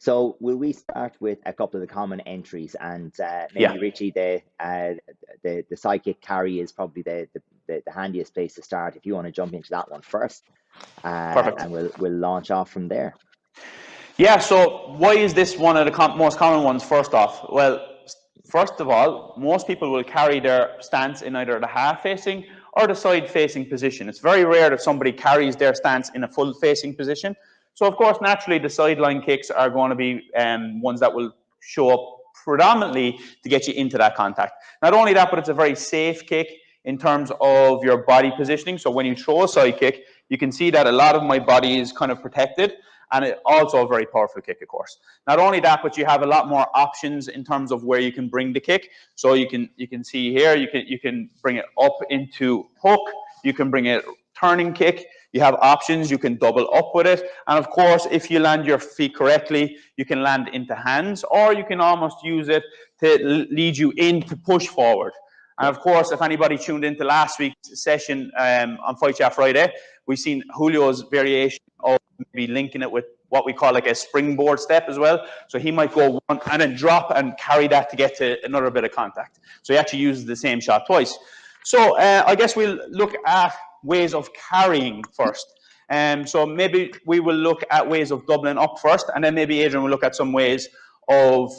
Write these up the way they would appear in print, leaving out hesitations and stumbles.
So will we start with a couple of the common entries, and Yeah, maybe Richie, the sidekick carry is probably the handiest place to start if you want to jump into that one first, perfect. and we'll launch off from there. Yeah, so why is this one of the most common ones first off? Well, first of all, most people will carry their stance in either the half-facing or the side-facing position. It's very rare that somebody carries their stance in a full-facing position. So, of course, naturally, the sideline kicks are going to be ones that will show up predominantly to get you into that contact. Not only that, but it's a very safe kick in terms of your body positioning. So when you throw a side kick, you can see that a lot of my body is kind of protected, and it also a very powerful kick, of course. Not only that, but you have a lot more options in terms of where you can bring the kick. So you can see here, you can bring it up into hook, you can bring it turning kick. You have options, you can double up with it. And of course, if you land your feet correctly, you can land into hands, or you can almost use it to lead you in to push forward. And of course, if anybody tuned into last week's session on Fight Chat Friday, we've seen Julio's variation of maybe linking it with what we call like a springboard step as well. So he might go one and then drop and carry that to get to another bit of contact. So he actually uses the same shot twice. So I guess we'll look at ways of carrying first. So maybe we will look at ways of doubling up first, and then maybe Adrian will look at some ways of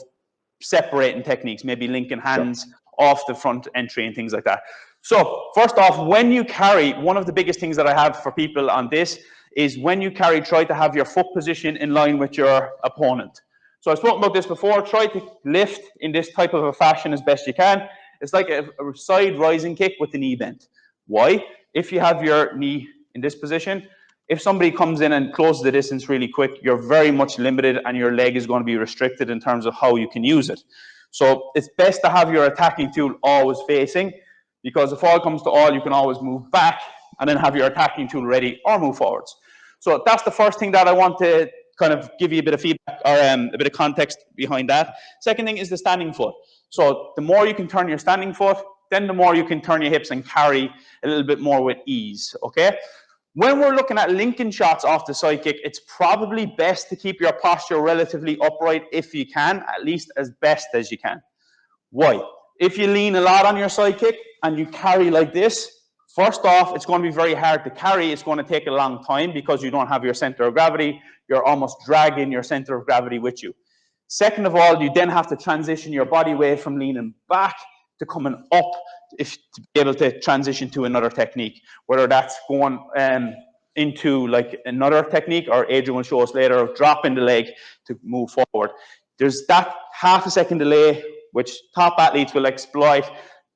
separating techniques, maybe linking hands off the front entry and things like that. So first off, when you carry, one of the biggest things that I have for people on this is when you carry, try to have your foot position in line with your opponent. So I've spoken about this before. Try to lift in this type of a fashion as best you can. It's like a side rising kick with the knee bent. Why? If you have your knee in this position, if somebody comes in and closes the distance really quick, you're very much limited and your leg is going to be restricted in terms of how you can use it. So it's best to have your attacking tool always facing, because if all comes to all, you can always move back and then have your attacking tool ready or move forwards. So that's the first thing that I want to kind of give you a bit of feedback or a bit of context behind that. Second thing is the standing foot. So the more you can turn your standing foot, then the more you can turn your hips and carry a little bit more with ease, okay? When we're looking at linking shots off the side kick, it's probably best to keep your posture relatively upright if you can, at least as best as you can. Why? If you lean a lot on your side kick and you carry like this, first off, it's going to be very hard to carry. It's going to take a long time because you don't have your center of gravity. You're almost dragging your center of gravity with you. Second of all, you then have to transition your body weight from leaning back to coming up to be able to transition to another technique, whether that's going into like another technique, or Adrian will show us later, of dropping the leg to move forward. There's that half a second delay, which top athletes will exploit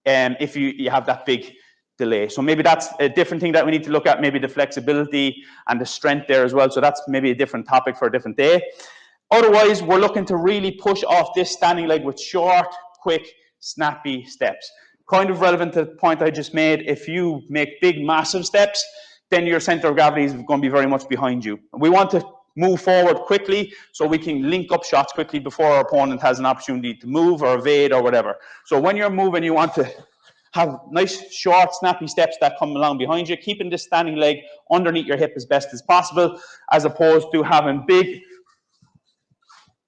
if you have that big delay. So maybe that's a different thing that we need to look at, maybe the flexibility and the strength there as well. So that's maybe a different topic for a different day. Otherwise, we're looking to really push off this standing leg with short, quick, snappy steps. Kind of relevant to the point I just made. If you make big, massive steps, then your center of gravity is going to be very much behind you. We want to move forward quickly so we can link up shots quickly before our opponent has an opportunity to move or evade or whatever. So when you're moving, you want to have nice, short, snappy steps that come along behind you, keeping this standing leg underneath your hip as best as possible, as opposed to having big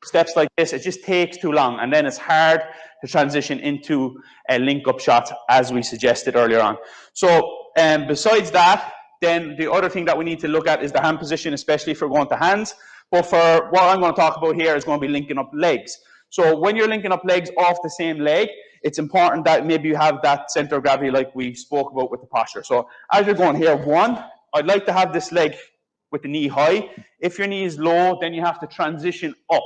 steps like this. It just takes too long, and then it's hard to transition into a link-up shot, as we suggested earlier on. So besides that, then the other thing that we need to look at is the hand position, especially if we're going to hands. But for what I'm going to talk about here is going to be linking up legs. So when you're linking up legs off the same leg, it's important that maybe you have that center of gravity like we spoke about with the posture. So as you're going here, one, I'd like to have this leg with the knee high. If your knee is low, then you have to transition up.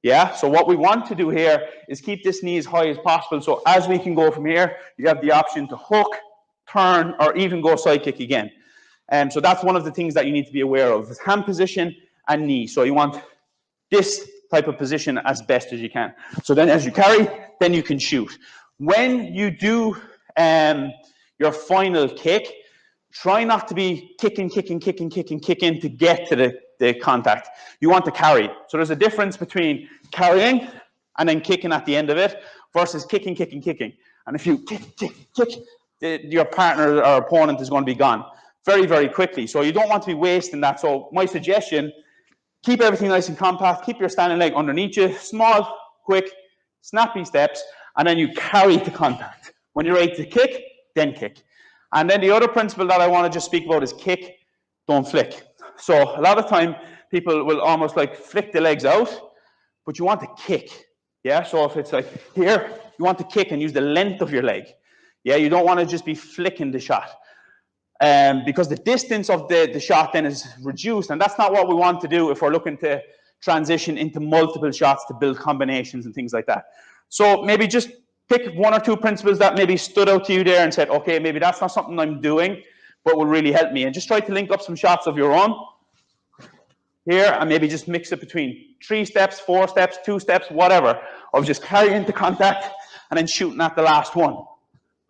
Yeah, so what we want to do here is keep this knee as high as possible. So as we can go from here, you have the option to hook, turn, or even go side kick again. So that's one of the things that you need to be aware of, is hand position and knee. So you want this type of position as best as you can. So then as you carry, then you can shoot. When you do your final kick, try not to be kicking to get to the contact. You want to carry. So there's a difference between carrying and then kicking at the end of it versus kicking. And if you kick, your partner or opponent is going to be gone very, very quickly. So you don't want to be wasting that. So my suggestion Keep everything nice and compact. Keep your standing leg underneath you. Small, quick, snappy steps, and then you carry to contact. When you're ready to kick, then kick. And then the other principle that I want to just speak about is kick, don't flick. So a lot of time, people will almost like flick the legs out, but you want to kick. Yeah, so if it's like here, you want to kick and use the length of your leg. Yeah, you don't want to just be flicking the shot. Because the distance of the shot then is reduced, and that's not what we want to do if we're looking to transition into multiple shots to build combinations and things like that. So maybe just pick one or two principles that maybe stood out to you there and said, okay, maybe that's not something I'm doing, but will really help me. And just try to link up some shots of your own here, and maybe just mix it between 3 steps, 4 steps, 2 steps, whatever, of just carrying into contact and then shooting at the last one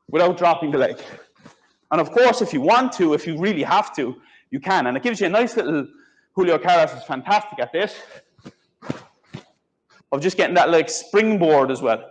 without dropping the leg. And of course, if you want to, if you really have to, you can. And it gives you a nice little, Julio Carlos is fantastic at this, of just getting that like springboard as well.